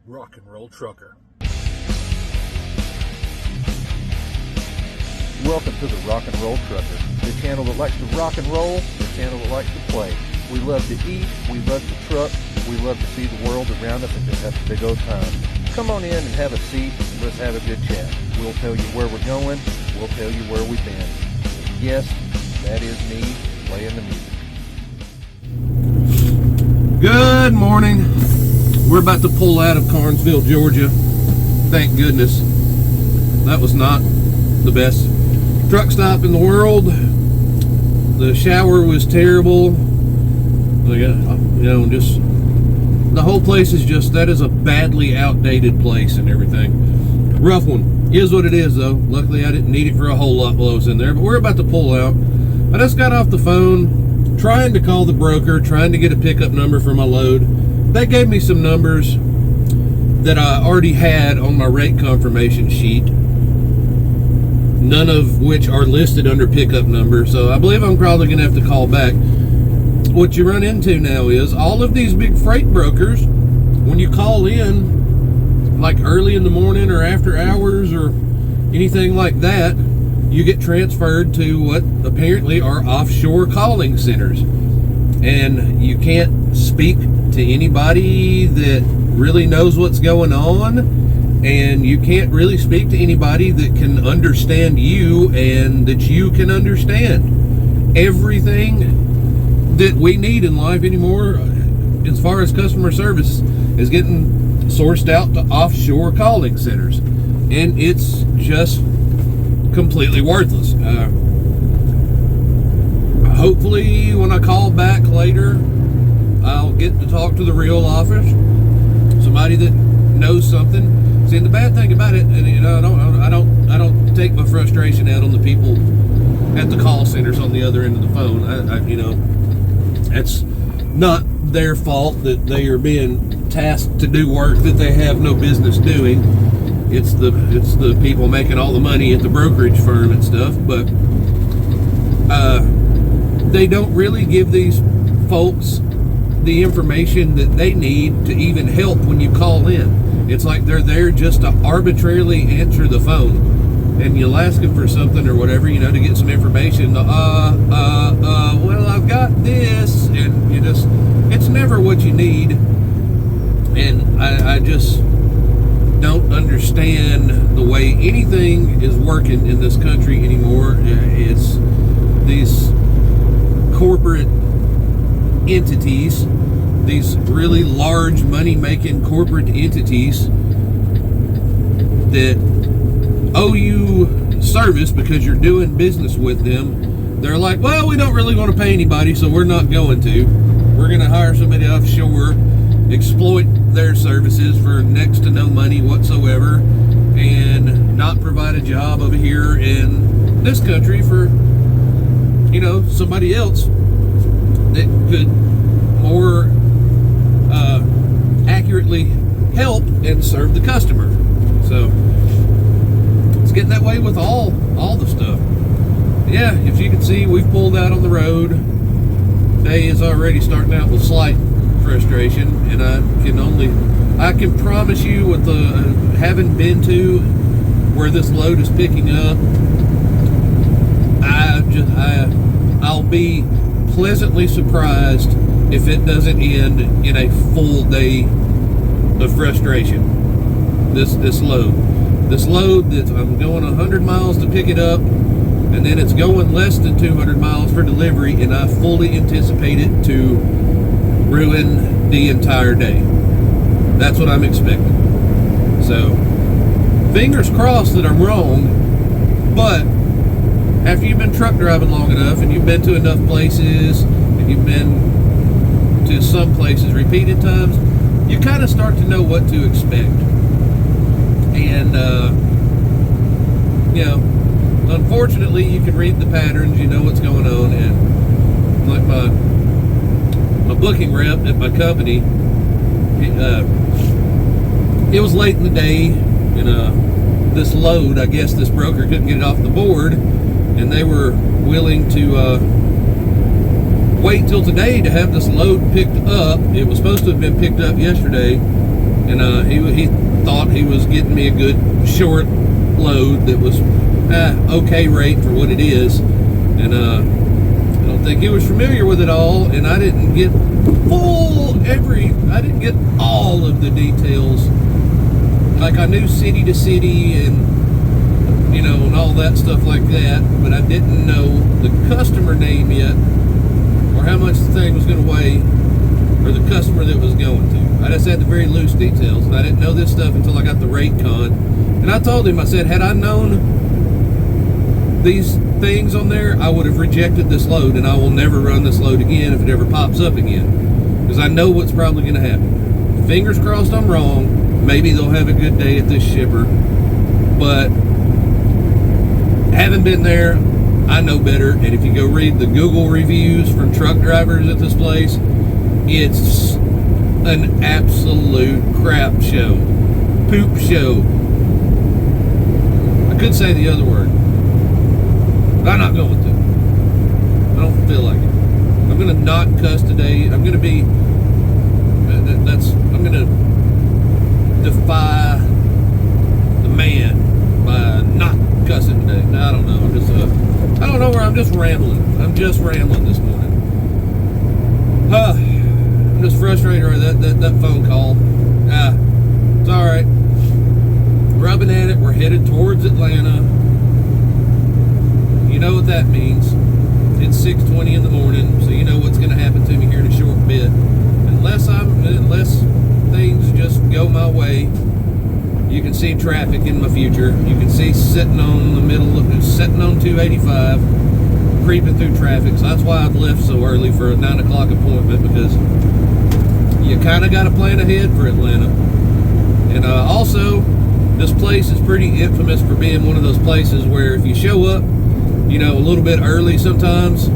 rock and roll trucker. Welcome to the Rock and Roll Trucker, the channel that likes to rock and roll, the channel that likes to play. We love to eat, we love to truck, we love to see the world around us and just have a big old time. Come on in and have a seat, and let's have a good chat. We'll tell you where we're going, we'll tell you where we've been. Yes, that is me playing the music. Good morning. We're about to pull out of Carnesville, Georgia. Thank goodness. That was not the best truck stop in the world. The shower was terrible. Just the whole place is that is a badly outdated place and everything. Rough one. Is what it is though. Luckily I didn't need it for a whole lot while I was in there, but we're about to pull out. I just got off the phone trying to call the broker, trying to get a pickup number for my load. They gave me some numbers that I already had on my rate confirmation sheet, none of which are listed under pickup number, so I believe I'm probably going to have to call back. What you run into now is all of these big freight brokers, when you call in, like early in the morning or after hours or anything like that, you get transferred to what apparently are offshore calling centers. And you can't speak to anybody that really knows what's going on, and you can't really speak to anybody that can understand you and that you can understand. Everything that we need in life anymore, as far as customer service, is getting sourced out to offshore calling centers, and it's just completely worthless. Hopefully when I call back later, I'll get to talk to the real office, somebody that knows something. See, the bad thing about it, and I don't take my frustration out on the people at the call centers on the other end of the phone. It's not their fault that they are being tasked to do work that they have no business doing. It's the people making all the money at the brokerage firm and stuff, but they don't really give these folks the information that they need to even help when you call in. It's like they're there just to arbitrarily answer the phone, and you'll ask them for something or whatever, to get some information. Well, I've got this, and it's never what you need. And I just don't understand the way anything is working in this country anymore. It's these corporate entities, these really large money-making corporate entities that owe you service because you're doing business with them. They're like, well, we don't really want to pay anybody, so we're not going to. We're going to hire somebody offshore, exploit their services for next to no money whatsoever, and not provide a job over here in this country for somebody else that could more accurately help and serve the customer. So it's getting that way with all the stuff. Yeah, if you can see, we've pulled out on the road. Day is already starting out with slight frustration, and I can promise you, with the having been to where this load is picking up, I'll be pleasantly surprised if it doesn't end in a full day of frustration. This load that I'm going 100 miles to pick it up, and then it's going less than 200 miles for delivery, and I fully anticipate it to ruin the entire day. That's what I'm expecting. So fingers crossed that I'm wrong, but after you've been truck driving long enough, and you've been to enough places, and you've been to some places repeated times, you kind of start to know what to expect. And unfortunately, you can read the patterns, you know what's going on. And like my booking rep at my company, it was late in the day, and this load, I guess this broker couldn't get it off the board, and they were willing to wait till today to have this load picked up. It was supposed to have been picked up yesterday, And he thought he was getting me a good short load that was okay rate for what it is. And I don't think he was familiar with it all, and I didn't get I didn't get all of the details. Like, I knew city to city and and all that stuff like that, but I didn't know the customer name yet, or how much the thing was going to weigh, or the customer that was going to. I just had the very loose details, and I didn't know this stuff until I got the rate con. And I told him, I said, had I known these things on there, I would have rejected this load, and I will never run this load again if it ever pops up again, because I know what's probably going to happen. Fingers crossed I'm wrong. Maybe they'll have a good day at this shipper, but haven't been there, I know better. And if you go read the Google reviews from truck drivers at this place, it's an absolute crap show, poop show. I could say the other word, but I'm not going to. I don't feel like it. I'm going to not cuss today. I'm going to be, I'm going to defy the man by not cussing today. I don't know. I don't know where I'm just rambling. I'm just rambling this morning. I'm just frustrated right that phone call. It's all right. Rubbing at it. We're headed towards Atlanta. You know what that means. It's 6:20 in the morning, so you know what's going to happen to me here in a short bit. Unless things just go my way. You can see traffic in my future. You can see sitting on 285, creeping through traffic. So that's why I've left so early for a 9 o'clock appointment, because you kind of got to plan ahead for Atlanta. And also, this place is pretty infamous for being one of those places where if you show up, a little bit early sometimes,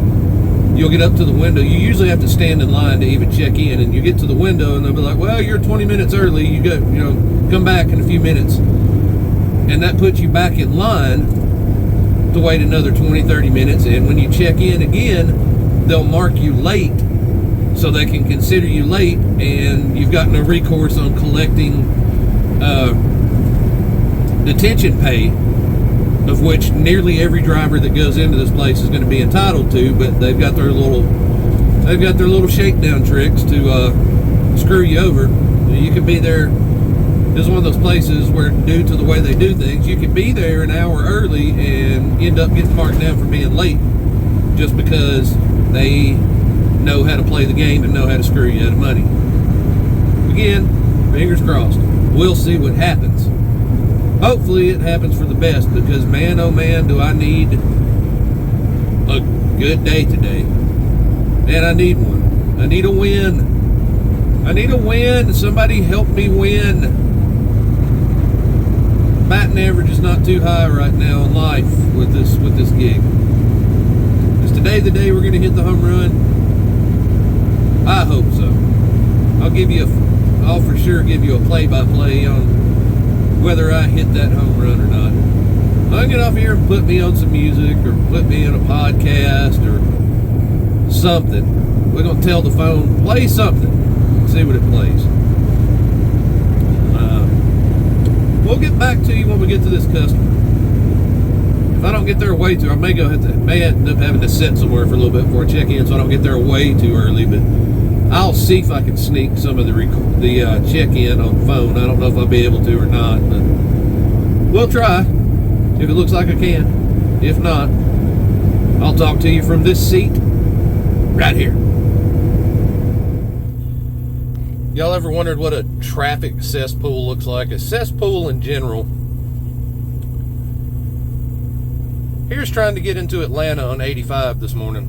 you'll get up to the window. You usually have to stand in line to even check in, and you get to the window and they'll be like, well, you're 20 minutes early. You go, come back in a few minutes. And that puts you back in line to wait another 20, 30 minutes. And when you check in again, they'll mark you late so they can consider you late, and you've got no recourse on collecting detention pay, of which nearly every driver that goes into this place is going to be entitled to. But they've got their little shakedown tricks to screw you over. You could be there. This is one of those places where, due to the way they do things, you could be there an hour early and end up getting marked down for being late, just because they know how to play the game and know how to screw you out of money. Again, fingers crossed. We'll see what happens. Hopefully it happens for the best, because man, oh man, do I need a good day today. Man, I need one. I need a win. I need a win. Somebody help me win. Batting average is not too high right now in life with this gig. Is today the day we're going to hit the home run? I hope so. I'll for sure give you a play-by-play on whether I hit that home run or not. I'll get off here and put me on some music, or put me in a podcast or something. We're going to tell the phone, play something, see what it plays. We'll get back to you when we get to this customer. If I don't get there way too, I may end up having to sit somewhere for a little bit before I check in, so I don't get there way too early. But I'll see if I can sneak some of the check-in on the phone. I don't know if I'll be able to or not, but we'll try if it looks like I can. If not, I'll talk to you from this seat right here. Y'all ever wondered what a traffic cesspool looks like? A cesspool in general. Here's trying to get into Atlanta on 85 this morning.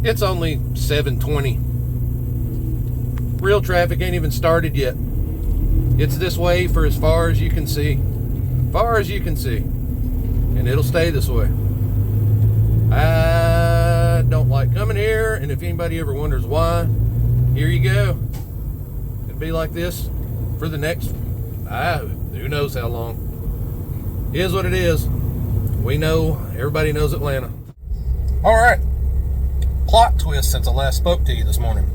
It's only 7:20. Real traffic ain't even started yet. It's this way for as far as you can see. Far as you can see. And it'll stay this way. I don't like coming here, and if anybody ever wonders why, here you go. It'll be like this for the next, who knows how long. It is what it is. We know, everybody knows Atlanta. All right. Plot twist since I last spoke to you this morning.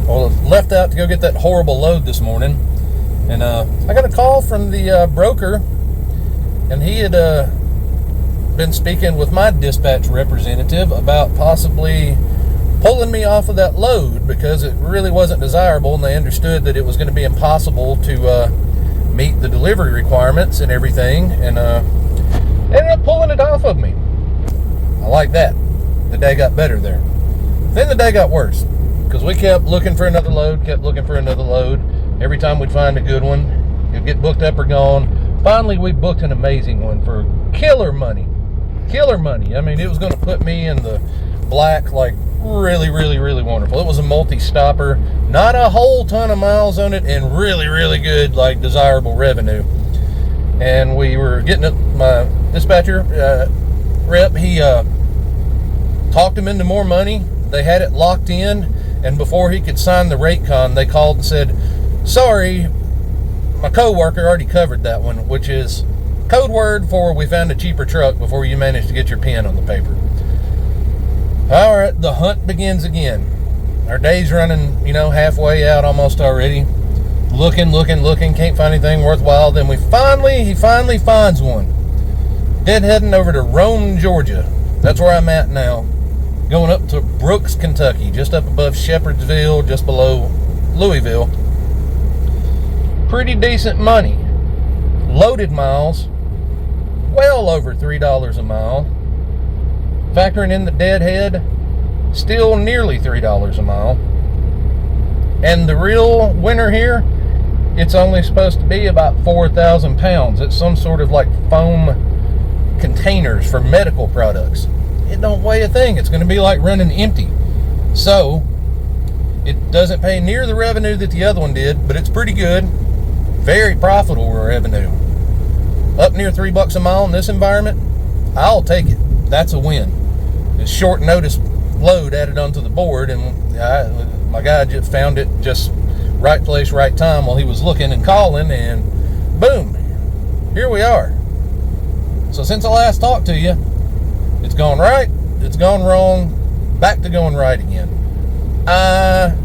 Well, I left out to go get that horrible load this morning. And I got a call from the broker, and he had been speaking with my dispatch representative about possibly pulling me off of that load because it really wasn't desirable, and they understood that it was going to be impossible to meet the delivery requirements and everything, and they ended up pulling it off of me. I like that. The day got better there. Then the day got worse because we kept looking for another load, Every time we'd find a good one, it'd get booked up or gone. Finally, we booked an amazing one for killer money. I mean, it was going to put me in the black, like really, really, really wonderful. It was a multi-stopper, not a whole ton of miles on it, and really, really good, like desirable revenue. And we were getting it. My dispatcher rep, he talked him into more money. They had it locked in, and before he could sign the rate con, they called and said, "Sorry, my co-worker already covered that one," which is code word for "we found a cheaper truck" before you managed to get your pen on the paper. All right, the hunt begins again. Our day's running, halfway out almost already. Looking, can't find anything worthwhile. Then he finally finds one. Heading over to Rome, Georgia. That's where I'm at now. Going up to Brooks, Kentucky, just up above Shepherdsville, just below Louisville. Pretty decent money. Loaded miles, well over $3 a mile. Factoring in the deadhead, still nearly $3 a mile. And the real winner here, it's only supposed to be about 4,000 pounds. It's some sort of like foam containers for medical products. It don't weigh a thing. It's going to be like running empty. So, it doesn't pay near the revenue that the other one did, but it's pretty good. Very profitable revenue. Up near $3 a mile in this environment, I'll take it. That's a win. It's short notice load added onto the board, and my guy just found it just right place, right time while he was looking and calling, and boom, here we are. So since I last talked to you, it's gone right, it's gone wrong, back to going right again. I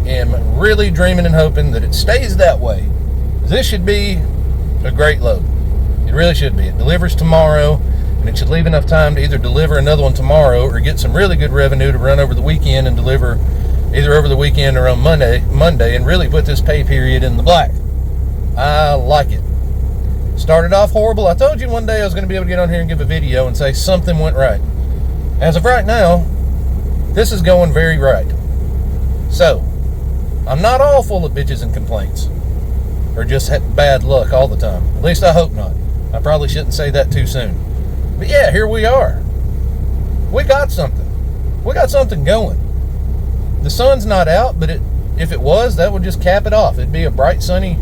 am really dreaming and hoping that it stays that way. This should be a great load. It really should be. It delivers tomorrow, and it should leave enough time to either deliver another one tomorrow or get some really good revenue to run over the weekend and deliver either over the weekend or on Monday, and really put this pay period in the black. I like it. Started off horrible. I told you one day I was going to be able to get on here and give a video and say something went right. As of right now, this is going very right. So, I'm not all full of bitches and complaints, or just bad luck all the time. At least I hope not. I probably shouldn't say that too soon. But yeah, here we are. We got something. We got something going. The sun's not out, but if it was, that would just cap it off. It'd be a bright, sunny,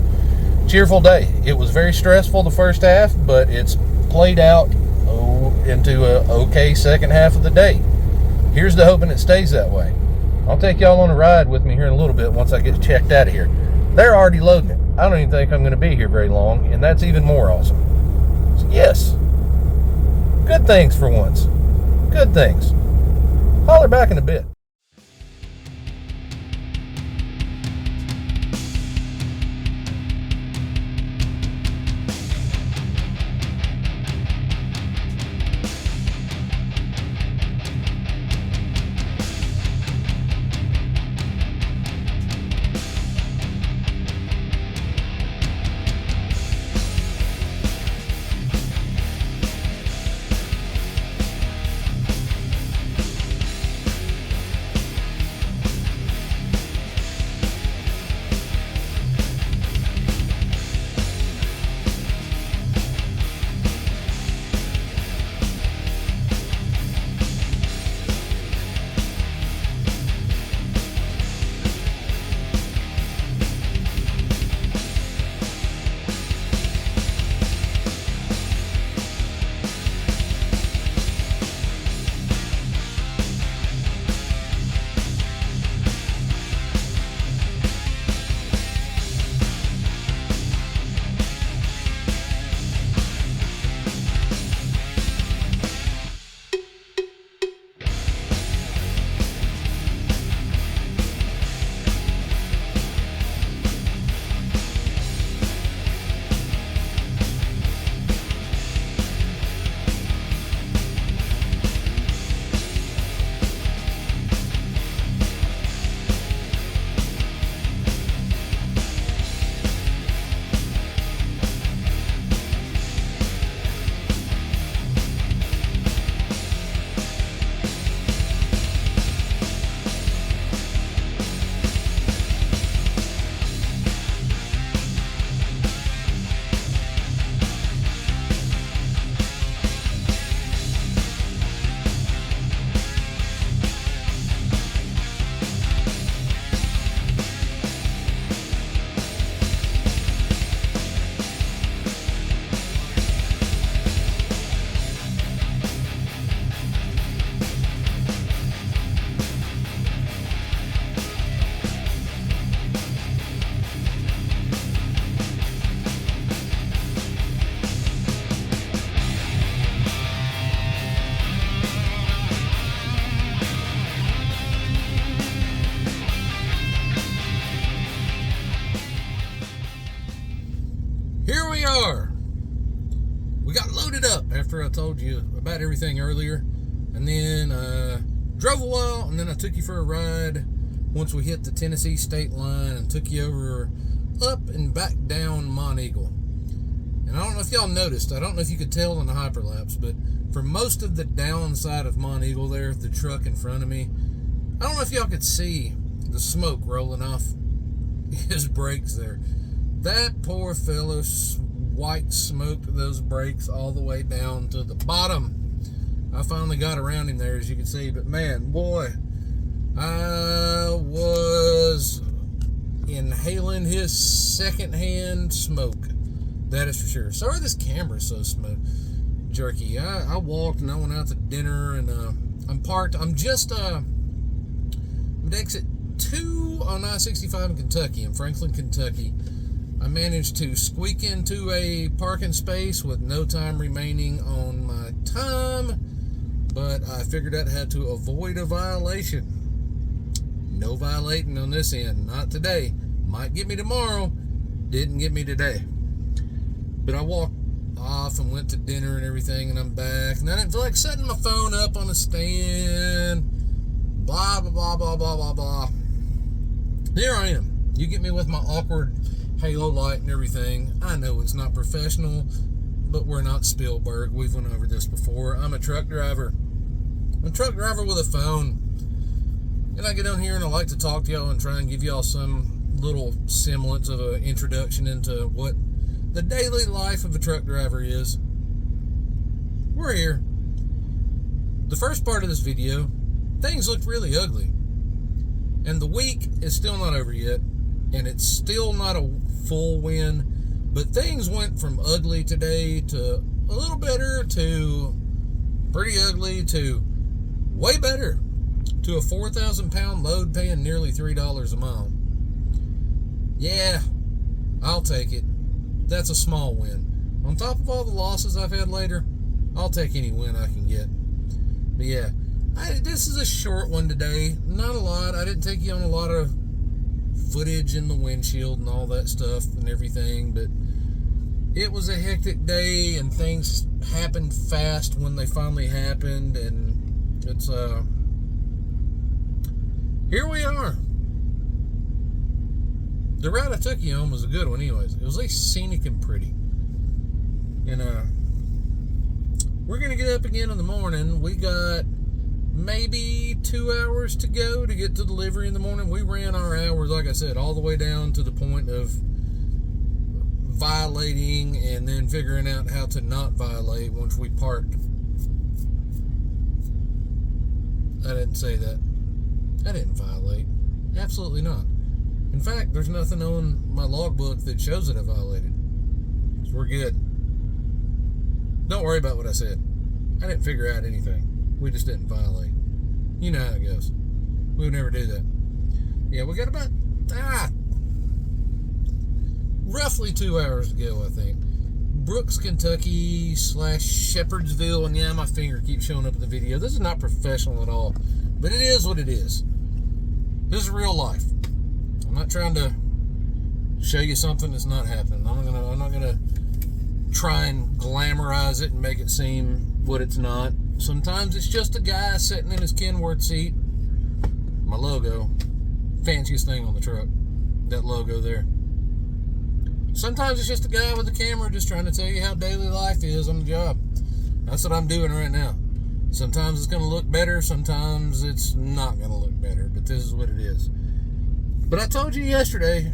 cheerful day. It was very stressful the first half, but it's played out into a okay second half of the day. Here's the hoping it stays that way. I'll take y'all on a ride with me here in a little bit once I get checked out of here. They're already loading it. I don't even think I'm going to be here very long, and that's even more awesome. So yes, good things for once. Good things. Holler back in a bit. after I told you about everything earlier. And then drove a while, and then I took you for a ride once we hit the Tennessee state line and took you over up and back down Mont Eagle. And I don't know if y'all noticed, I don't know if you could tell in the hyperlapse, but for most of the downside of Mont Eagle there, the truck in front of me, I don't know if y'all could see the smoke rolling off his brakes there. That poor fellow white smoked those brakes all the way down to the bottom. I finally got around him there, as you can see, but man, boy, I was inhaling his secondhand smoke. That is for sure. Sorry this camera's so jerky. I walked and I went out to dinner, and I'm parked. I'm just I'm at exit 2 on I-65 in Kentucky, in Franklin, Kentucky. I managed to squeak into a parking space with no time remaining on my time, but I figured out how to avoid a violation. No violating on this end. Not today. Might get me tomorrow. Didn't get me today. But I walked off and went to dinner and everything, and I'm back. And I didn't feel like setting my phone up on a stand. Blah, blah, blah, blah, blah, blah, blah. Here I am. You get me with my awkward halo light and everything. I know it's not professional, but we're not Spielberg. We've went over this before. I'm a truck driver. I'm a truck driver with a phone. And I get on here and I like to talk to y'all and try and give y'all some little semblance of an introduction into what the daily life of a truck driver is. We're here. The first part of this video, things looked really ugly. And the week is still not over yet. And it's still not a full win. But things went from ugly today to a little better to pretty ugly to way better to a 4,000 pound load paying nearly $3 a mile. Yeah, I'll take it. That's a small win. On top of all the losses I've had later, I'll take any win I can get. But yeah, this is a short one today. Not a lot. I didn't take you on a lot of footage in the windshield and all that stuff and everything, but it was a hectic day and things happened fast when they finally happened, and it's here we are. The route I took you on was a good one anyways. It was like scenic and pretty. And we're gonna get up again in the morning. We got maybe 2 hours to go to get to delivery in the morning. We ran our hours, like I said, all the way down to the point of violating and then figuring out how to not violate once we parked. I didn't say that. I didn't violate. Absolutely not. In fact, there's nothing on my logbook that shows that I violated. So we're good. Don't worry about what I said. I didn't figure out anything. We just didn't violate. You know how it goes. We would never do that. Yeah, we got about roughly 2 hours to go, I think. Brooks, Kentucky / Shepherdsville, and yeah, my finger keeps showing up in the video. This is not professional at all, but it is what it is. This is real life. I'm not trying to show you something that's not happening. I'm not gonna try and glamorize it and make it seem what it's not. Sometimes it's just a guy sitting in his Kenworth seat. My logo, fanciest thing on the truck, that logo there. Sometimes it's just a guy with a camera just trying to tell you how daily life is on the job. That's what I'm doing right now. Sometimes it's going to look better, sometimes it's not going to look better, but this is what it is. But I told you yesterday,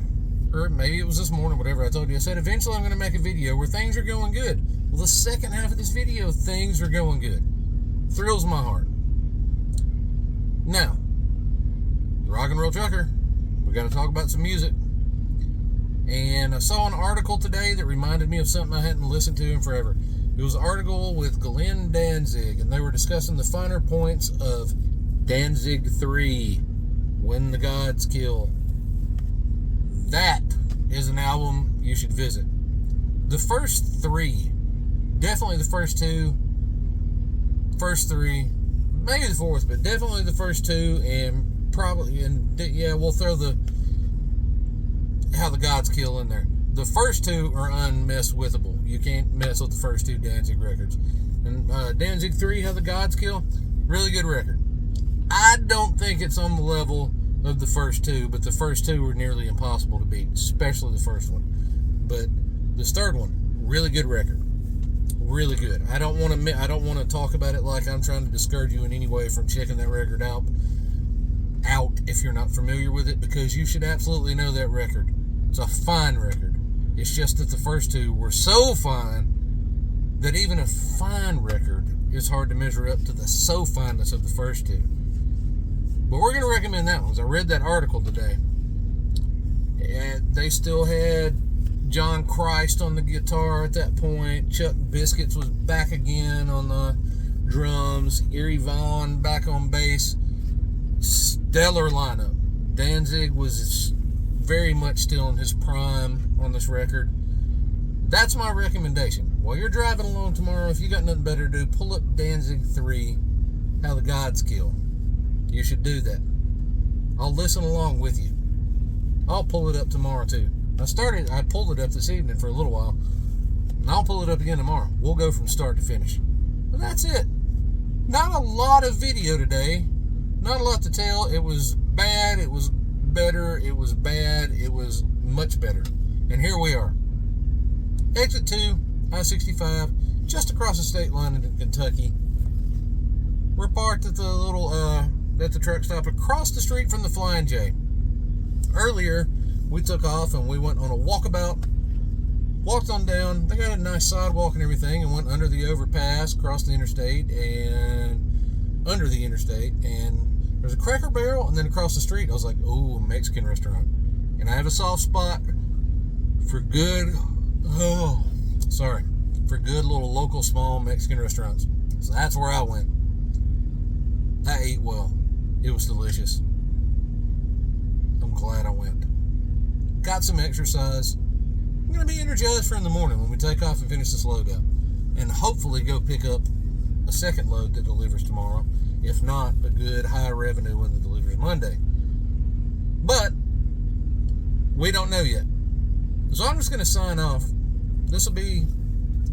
or maybe it was this morning, whatever, I told you, I said eventually I'm going to make a video where things are going good. Well, the second half of this video, things are going good. Thrills my heart. Now, the Rock and Roll Trucker, we got to talk about some music. And I saw an article today that reminded me of something I hadn't listened to in forever. It was an article with Glenn Danzig, and they were discussing the finer points of Danzig 3, When the Gods Kill. That is an album you should visit. The first three, definitely the first two, first three, maybe the fourth, but definitely the first two, and probably, and yeah, we'll throw the How the Gods Kill in there. The first two are unmesswithable. You can't mess with the first two Danzig records. And Danzig 3, How the Gods Kill, really good record. I don't think it's on the level of the first two, but the first two were nearly impossible to beat, especially the first one. But this third one, really good record. Really good. I don't want to talk about it like I'm trying to discourage you in any way from checking that record out if you're not familiar with it, because you should absolutely know that record. It's a fine record. It's just that the first two were so fine that even a fine record is hard to measure up to the so fineness of the first two. But we're going to recommend that one. I read that article today. And they still had John Christ on the guitar at that point. Chuck Biscuits was back again on the drums. Erie Vaughn back on bass. Stellar lineup. Danzig was very much still in his prime on this record. That's my recommendation. While you're driving along tomorrow, if you got nothing better to do, pull up Danzig 3, How the Gods Kill. You should do that. I'll listen along with you. I'll pull it up tomorrow too. I pulled it up this evening for a little while, and I'll pull it up again tomorrow. We'll go from start to finish. But that's it. Not a lot of video today. Not a lot to tell. It was bad. It was better. It was bad. It was much better. And here we are. Exit 2, I-65, just across the state line in Kentucky. We're parked at the truck stop across the street from the Flying J. Earlier, we took off and we went on a walkabout, walked on down. They got a nice sidewalk and everything, and went under the overpass, across the interstate, and under the interstate. And there's a Cracker Barrel, and then across the street, I was like, "Oh, a Mexican restaurant." And I have a soft spot for good little local small Mexican restaurants. So that's where I went. I ate well. It was delicious. I'm glad I went. Got some exercise. I'm going to be energized for in the morning when we take off and finish this load up. And hopefully go pick up a second load that delivers tomorrow. If not, a good high revenue one that delivers Monday. But we don't know yet. So I'm just going to sign off. This will be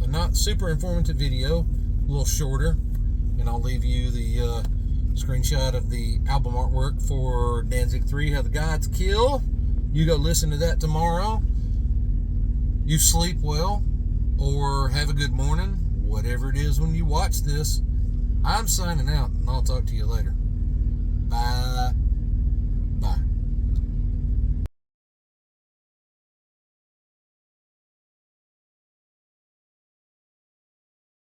a not super informative video, a little shorter. And I'll leave you the screenshot of the album artwork for Danzig 3, How the Gods Kill. You go listen to that tomorrow. You sleep well, or have a good morning, whatever it is when you watch this. I'm signing out, and I'll talk to you later.